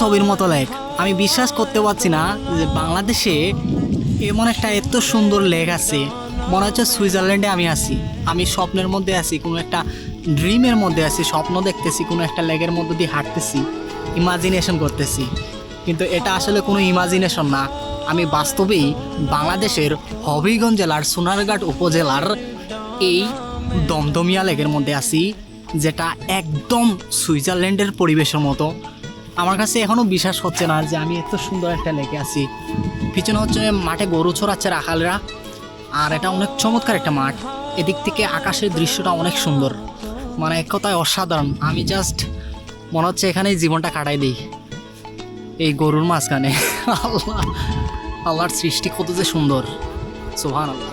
ছবির মতো লেক। আমি বিশ্বাস করতে পারছি না যে বাংলাদেশে এমন একটা এত সুন্দর লেক আছে। মনে হচ্ছে সুইজারল্যান্ডে আমি আছি। আমি স্বপ্নের মধ্যে আছি, কোনো একটা ড্রিমের মধ্যে আছি, স্বপ্ন দেখতেছি, কোনো একটা লেকের মধ্যে দিয়ে হাঁটতেছি, ইমাজিনেশন করতেছি। কিন্তু এটা আসলে কোনো ইমাজিনেশন না, আমি বাস্তবেই বাংলাদেশের হবিগঞ্জ জেলার সোনারঘাট উপজেলার এই দমদমিয়া লেকের মধ্যে আছি, যেটা একদম সুইজারল্যান্ডের পরিবেশের মতো। আমার কাছে এখনও বিশ্বাস হচ্ছে না যে আমি এত সুন্দর একটা লেকে আছি। পিছনে হচ্ছে মাঠে গরু চড়াচ্ছে রাখালরা, আর এটা অনেক চমৎকার একটা মাঠ। এদিক থেকে আকাশের দৃশ্যটা অনেক সুন্দর, মানে এক কথায় অসাধারণ। আমি জাস্ট মনে হচ্ছে এখানেই জীবনটা কাটাই দিই, এই গরুর মাঝখানে। আল্লাহ, আল্লাহর সৃষ্টি কত যে সুন্দর, সুবহানাল্লাহ।